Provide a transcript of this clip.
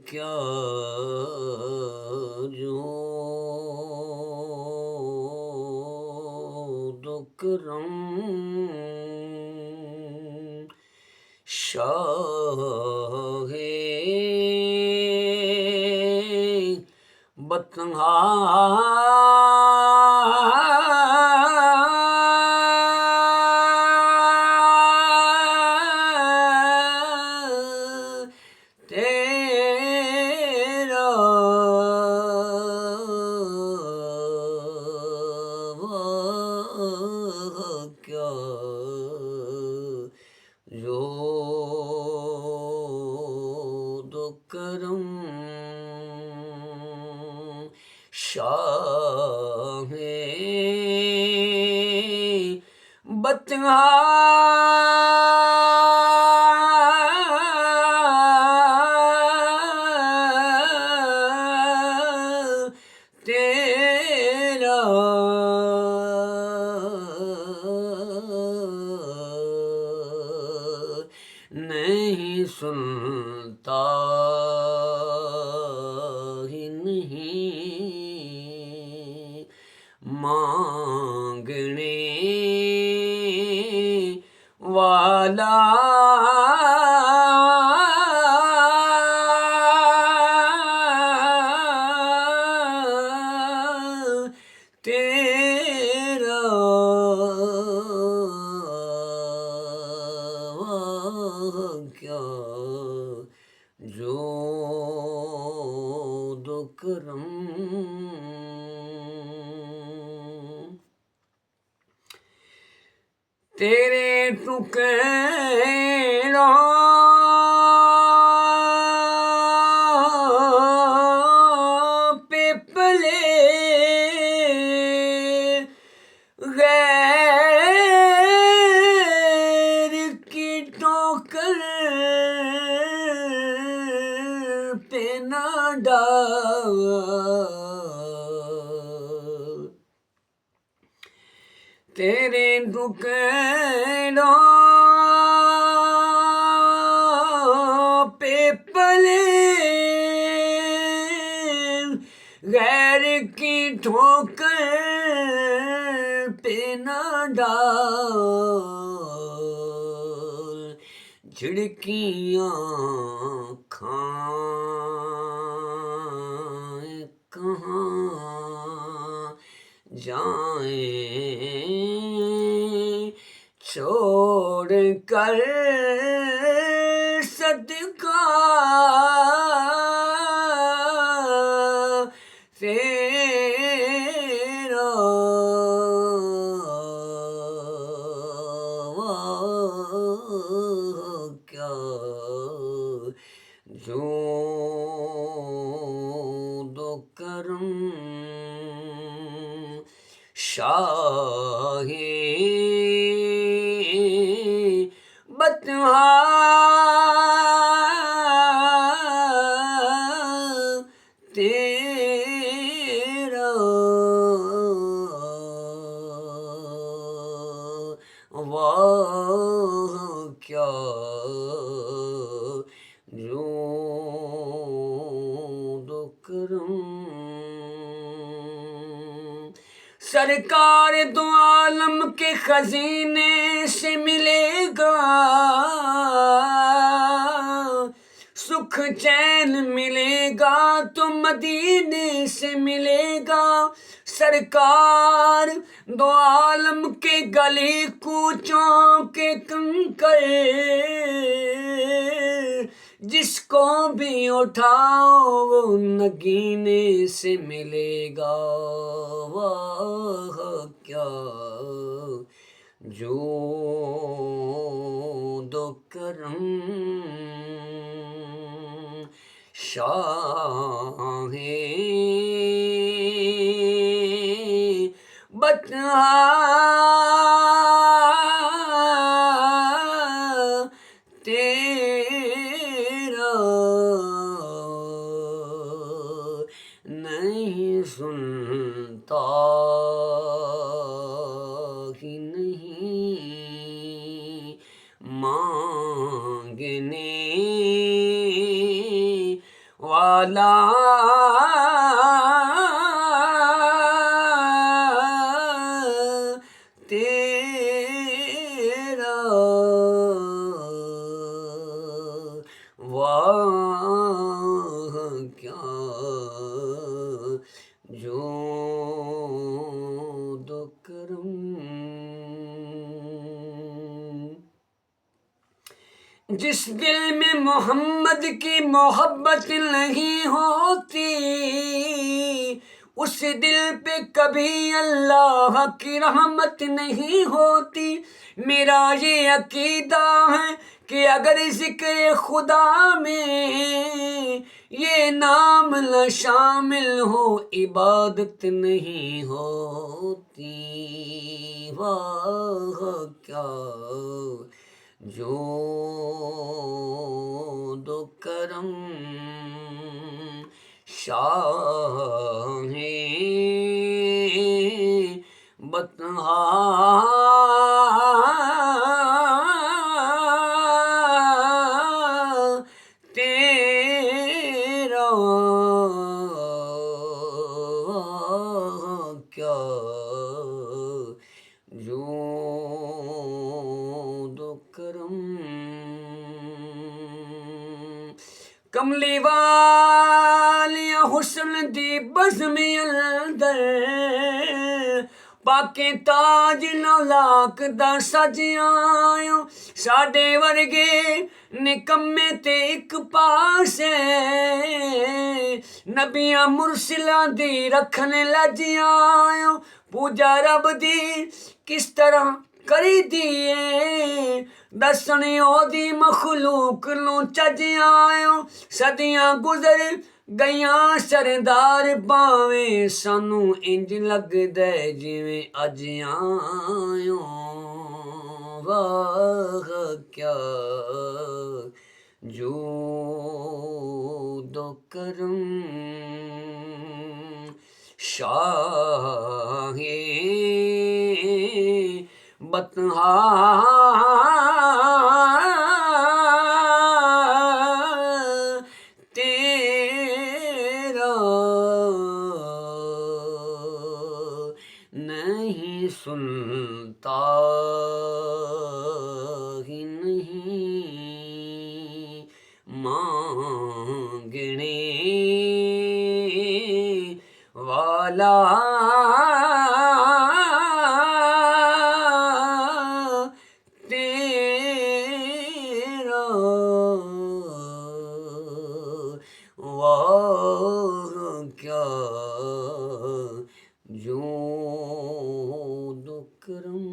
क्या जो दुकरम शाहे बतहा तेरा क्या जो दुकरम शाहे बतहा तेरा नहीं सुनता ही नहीं मांगने वाला तेरा क्या जो दुकरम तेरे टुकड़ों पे पले गैर की ठोकर पे ना डाल तेरे टुकड़ों पे पले गैर की ठोकर पे ना डाल झिड़कियाँ खाएं कहाँ जाएं छोड़ कर सदका तेरा क्या जो दुकरम शाहे बतहा तेरा वाह क्या जो दुकरम सरकार दो आलम के खजीने से मिलेगा सुख चैन मिलेगा तो मदीने से मिलेगा सरकार दो आलम के गली कूचों के कंकर जिसको भी उठाओ वो नगीने से मिलेगा वाह क्या जो दुकरम शाहे बतहा तेरा नहीं सुनता ही नहीं। वाला तेरा वाह क्या जो दो करम। जिस दिल में मोहम्मद की मोहब्बत नहीं होती उस दिल पे कभी अल्लाह की रहमत नहीं होती। मेरा ये अकीदा है कि अगर जिक्र खुदा में ये नाम न शामिल हो इबादत नहीं होती। वाह क्या जो दो करम शाहे बतहा तेरा क्या जो दो करम। कमली वालिया हुस्न दी बज़्म अंदर पाके ताज नौलाक दा सज आयो। साडे वर्गे निकम्मे ते इक पासे नबियां मुरसलां दी रखन लज आयो। पूजा रब दी किस तरह करी दिए दसन ओदी मखलूक नू चज आयो। सदियां गुजर गईयां सरदार भावें सानू इंज लगदा जिवें अज आयो। वाह क्या जो दो करम शाहे बतहा तेरा नहीं सुनता ही नहीं मांगने वाला तेरा वाह क्या जो दो करम।